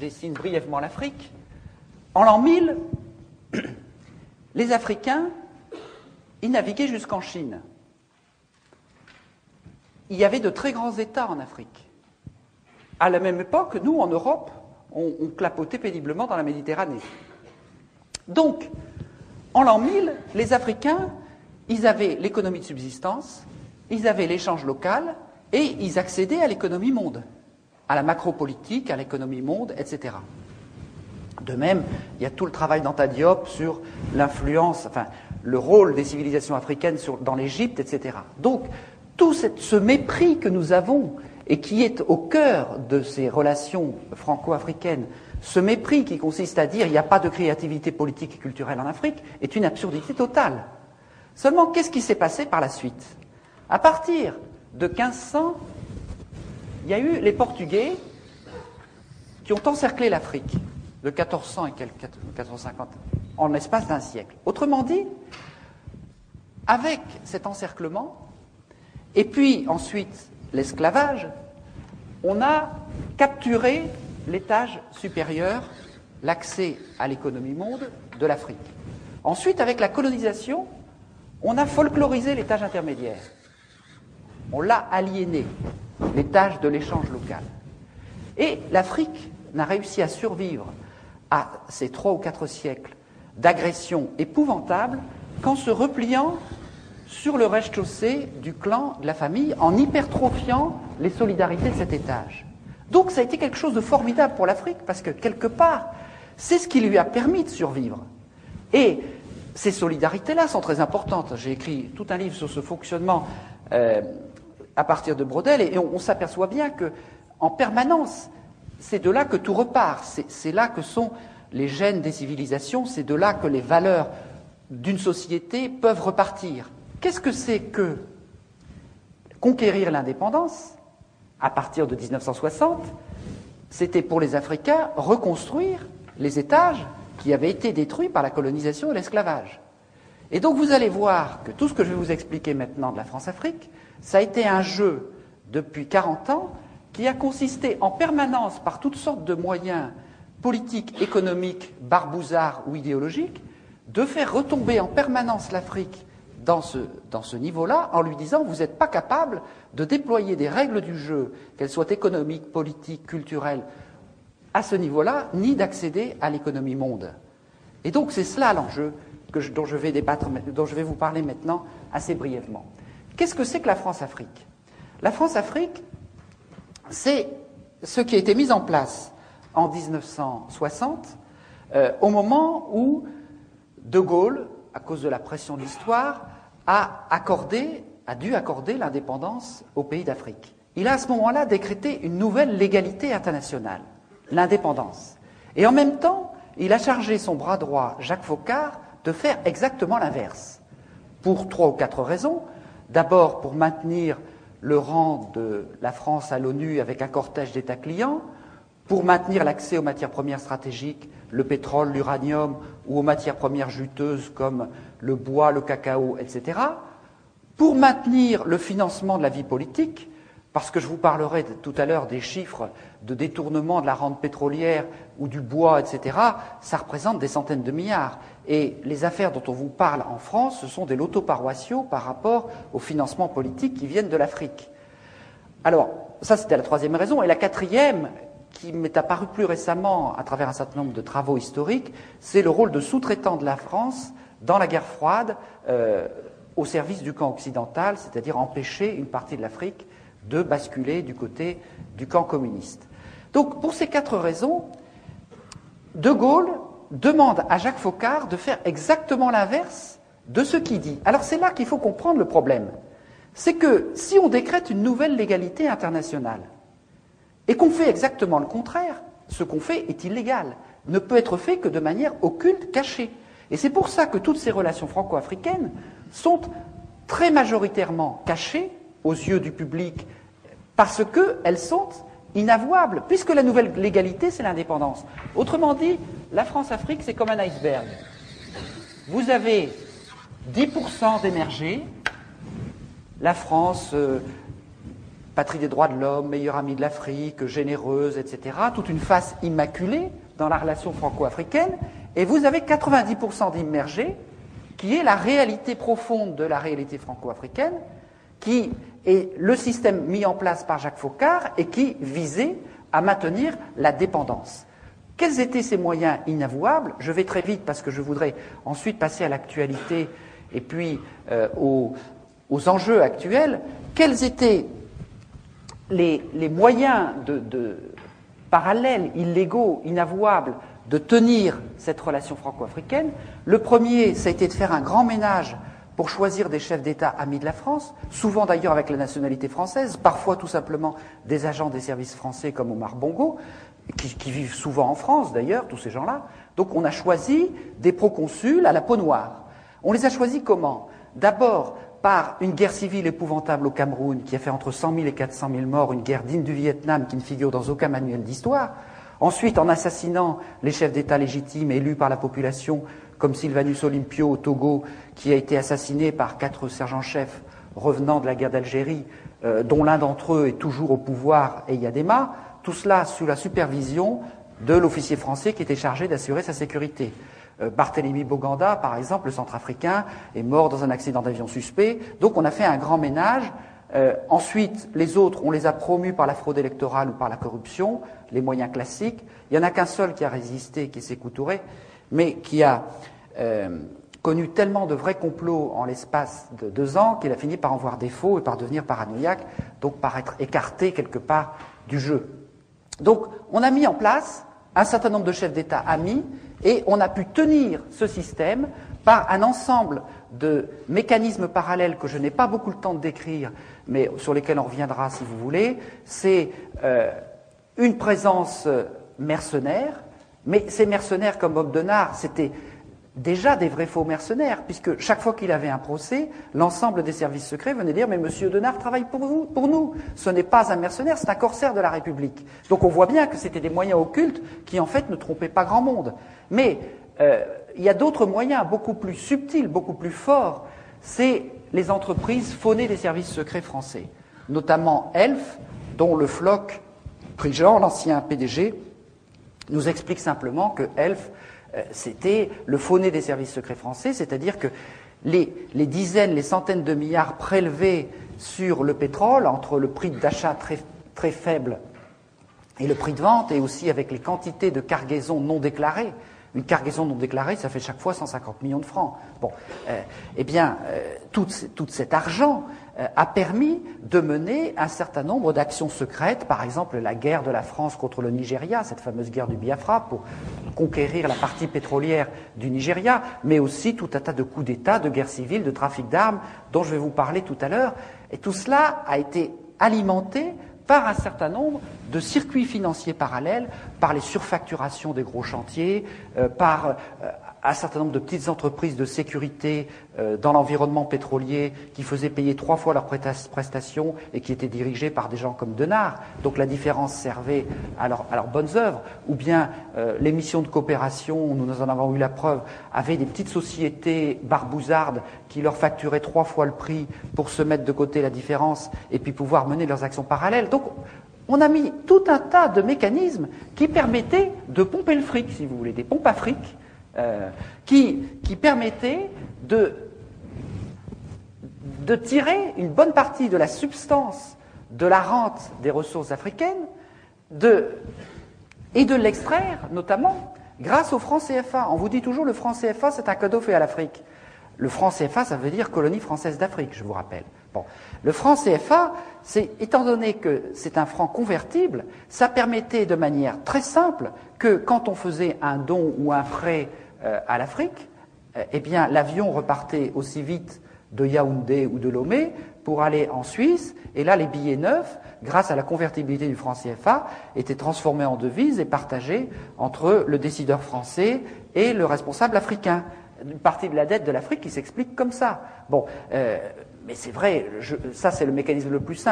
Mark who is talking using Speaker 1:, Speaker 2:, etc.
Speaker 1: dessine brièvement l'Afrique. En l'an 1000, les Africains, ils naviguaient jusqu'en Chine. Il y avait de très grands États en Afrique. À la même époque, nous, en Europe, on clapotait péniblement dans la Méditerranée. Donc, en l'an 1000, les Africains, ils avaient l'économie de subsistance, ils avaient l'échange local et ils accédaient à l'économie monde, à la macropolitique, à l'économie monde, etc. De même, il y a tout le travail d'Anta Diop sur l'influence, enfin, le rôle des civilisations africaines dans l'Égypte, etc. Donc, tout ce mépris que nous avons et qui est au cœur de ces relations franco-africaines, ce mépris qui consiste à dire qu'il n'y a pas de créativité politique et culturelle en Afrique, est une absurdité totale. Seulement, qu'est-ce qui s'est passé par la suite? À partir de 1500, il y a eu les Portugais qui ont encerclé l'Afrique de 1400 et 1450 en l'espace d'un siècle. Autrement dit, avec cet encerclement, et puis ensuite l'esclavage, on a capturé l'étage supérieur, l'accès à l'économie monde de l'Afrique. Ensuite, avec la colonisation, on a folklorisé l'étage intermédiaire. On l'a aliéné, l'étage de l'échange local. Et l'Afrique n'a réussi à survivre à ces 3 ou 4 siècles d'agression épouvantable qu'en se repliant sur le rez-de-chaussée du clan, de la famille, en hypertrophiant les solidarités de cet étage. Donc ça a été quelque chose de formidable pour l'Afrique, parce que quelque part, c'est ce qui lui a permis de survivre. Et ces solidarités-là sont très importantes. J'ai écrit tout un livre sur ce fonctionnement à partir de Braudel, et on s'aperçoit bien que, en permanence, c'est de là que tout repart. C'est là que sont les gènes des civilisations, c'est de là que les valeurs d'une société peuvent repartir. Qu'est-ce que c'est que conquérir l'indépendance à partir de 1960? C'était pour les Africains reconstruire les étages qui avaient été détruits par la colonisation et l'esclavage. Et donc vous allez voir que tout ce que je vais vous expliquer maintenant de la France-Afrique, ça a été un jeu depuis 40 ans qui a consisté en permanence, par toutes sortes de moyens politiques, économiques, barbouzards ou idéologiques, de faire retomber en permanence l'Afrique dans ce niveau-là, en lui disant « vous n'êtes pas capable de déployer des règles du jeu, qu'elles soient économiques, politiques, culturelles, à ce niveau-là, ni d'accéder à l'économie monde ». Et donc c'est cela l'enjeu dont je vais vous parler maintenant assez brièvement. Qu'est-ce que c'est que la France-Afrique? La France-Afrique, c'est ce qui a été mis en place en 1960, au moment où De Gaulle, à cause de la pression de l'histoire, a dû accorder l'indépendance aux pays d'Afrique. Il a à ce moment-là décrété une nouvelle légalité internationale, l'indépendance. Et en même temps, il a chargé son bras droit, Jacques Foccart, de faire exactement l'inverse. Pour 3 ou 4 raisons. D'abord, pour maintenir le rang de la France à l'ONU avec un cortège d'États clients, pour maintenir l'accès aux matières premières stratégiques, le pétrole, l'uranium, ou aux matières premières juteuses comme le bois, le cacao, etc., pour maintenir le financement de la vie politique, parce que je vous parlerai tout à l'heure des chiffres de détournement de la rente pétrolière ou du bois, etc., ça représente des centaines de milliards. Et les affaires dont on vous parle en France, ce sont des lotos paroissiaux par rapport aux financements politiques qui viennent de l'Afrique. Alors, ça c'était la 3e raison. Et la 4e, qui m'est apparue plus récemment à travers un certain nombre de travaux historiques, c'est le rôle de sous-traitant de la France dans la guerre froide au service du camp occidental, c'est-à-dire empêcher une partie de l'Afrique de basculer du côté du camp communiste. Donc, pour ces 4 raisons, De Gaulle demande à Jacques Foccart de faire exactement l'inverse de ce qu'il dit. Alors, c'est là qu'il faut comprendre le problème. C'est que si on décrète une nouvelle légalité internationale et qu'on fait exactement le contraire, ce qu'on fait est illégal, ne peut être fait que de manière occulte, cachée. Et c'est pour ça que toutes ces relations franco-africaines sont très majoritairement cachées aux yeux du public, parce qu'elles sont inavouables, puisque la nouvelle légalité, c'est l'indépendance. Autrement dit, la France-Afrique, c'est comme un iceberg. Vous avez 10% d'émergés, la France, patrie des droits de l'homme, meilleure amie de l'Afrique, généreuse, etc. Toute une face immaculée dans la relation franco-africaine. Et vous avez 90% d'immergés, qui est la réalité profonde de la réalité franco-africaine, qui est le système mis en place par Jacques Foccart et qui visait à maintenir la dépendance. Quels étaient ces moyens inavouables? Je vais très vite parce que je voudrais ensuite passer à l'actualité et puis aux enjeux actuels. Quels étaient les moyens parallèles, illégaux, inavouables de tenir cette relation franco-africaine? Le premier, ça a été de faire un grand ménage pour choisir des chefs d'État amis de la France, souvent d'ailleurs avec la nationalité française, parfois tout simplement des agents des services français comme Omar Bongo, qui vivent souvent en France d'ailleurs, tous ces gens-là. Donc on a choisi des proconsuls à la peau noire. On les a choisis comment? D'abord par une guerre civile épouvantable au Cameroun qui a fait entre 100 000 et 400 000 morts, une guerre digne du Vietnam qui ne figure dans aucun manuel d'histoire. Ensuite, en assassinant les chefs d'État légitimes élus par la population, comme Sylvanus Olympio au Togo, qui a été assassiné par 4 sergents-chefs revenant de la guerre d'Algérie, dont l'un d'entre eux est toujours au pouvoir, Eyadema, tout cela sous la supervision de l'officier français qui était chargé d'assurer sa sécurité. Barthélemy Boganda, par exemple, le centrafricain, est mort dans un accident d'avion suspect. Donc on a fait un grand ménage. Ensuite, les autres, on les a promus par la fraude électorale ou par la corruption, les moyens classiques. Il n'y en a qu'un seul qui a résisté, qui est Sékou Touré, mais qui a connu tellement de vrais complots en l'espace de 2 ans qu'il a fini par en voir défaut et par devenir paranoïaque, donc par être écarté quelque part du jeu. Donc on a mis en place un certain nombre de chefs d'État amis et on a pu tenir ce système par un ensemble de mécanismes parallèles que je n'ai pas beaucoup le temps de décrire, mais sur lesquels on reviendra si vous voulez. C'est une présence mercenaire, mais ces mercenaires comme Bob Denard, c'était déjà des vrais faux mercenaires, puisque chaque fois qu'il avait un procès, l'ensemble des services secrets venait dire « Mais monsieur Denard travaille pour nous. Ce n'est pas un mercenaire, c'est un corsaire de la République. » Donc on voit bien que c'était des moyens occultes qui en fait ne trompaient pas grand monde. Mais il y a d'autres moyens beaucoup plus subtils, beaucoup plus forts. C'est les entreprises faunées des services secrets français, notamment Elf, dont le Floch Prigent, l'ancien PDG, nous explique simplement que Elf, c'était le faux-nez des services secrets français, c'est-à-dire que les dizaines, les centaines de milliards prélevés sur le pétrole, entre le prix d'achat très faible et le prix de vente, et aussi avec les quantités de cargaisons non déclarées. Une cargaison non déclarée, ça fait chaque fois 150 millions de francs. Bon, tout cet argent a permis de mener un certain nombre d'actions secrètes, par exemple la guerre de la France contre le Nigeria, cette fameuse guerre du Biafra pour conquérir la partie pétrolière du Nigeria, mais aussi tout un tas de coups d'État, de guerres civiles, de trafic d'armes, dont je vais vous parler tout à l'heure. Et tout cela a été alimenté par un certain nombre de circuits financiers parallèles, par les surfacturations des gros chantiers, par un certain nombre de petites entreprises de sécurité dans l'environnement pétrolier qui faisaient payer 3 fois leurs prestations et qui étaient dirigées par des gens comme Denard. Donc la différence servait à leurs bonnes œuvres. Ou bien les missions de coopération, nous en avons eu la preuve, avaient des petites sociétés barbouzardes qui leur facturaient 3 fois le prix pour se mettre de côté la différence et puis pouvoir mener leurs actions parallèles. Donc on a mis tout un tas de mécanismes qui permettaient de pomper le fric, si vous voulez, des pompes à fric, qui permettaient de tirer une bonne partie de la substance de la rente des ressources africaines et de l'extraire, notamment, grâce au franc CFA. On vous dit toujours le franc CFA, c'est un cadeau fait à l'Afrique. Le franc CFA, ça veut dire colonie française d'Afrique, je vous rappelle. Bon. Le franc CFA, étant donné que c'est un franc convertible, ça permettait de manière très simple que quand on faisait un don ou un prêt à l'Afrique, eh bien l'avion repartait aussi vite de Yaoundé ou de Lomé pour aller en Suisse, et là les billets neufs, grâce à la convertibilité du franc CFA, étaient transformés en devises et partagés entre le décideur français et le responsable africain. Une partie de la dette de l'Afrique qui s'explique comme ça. Bon, mais c'est vrai, ça c'est le mécanisme le plus simple.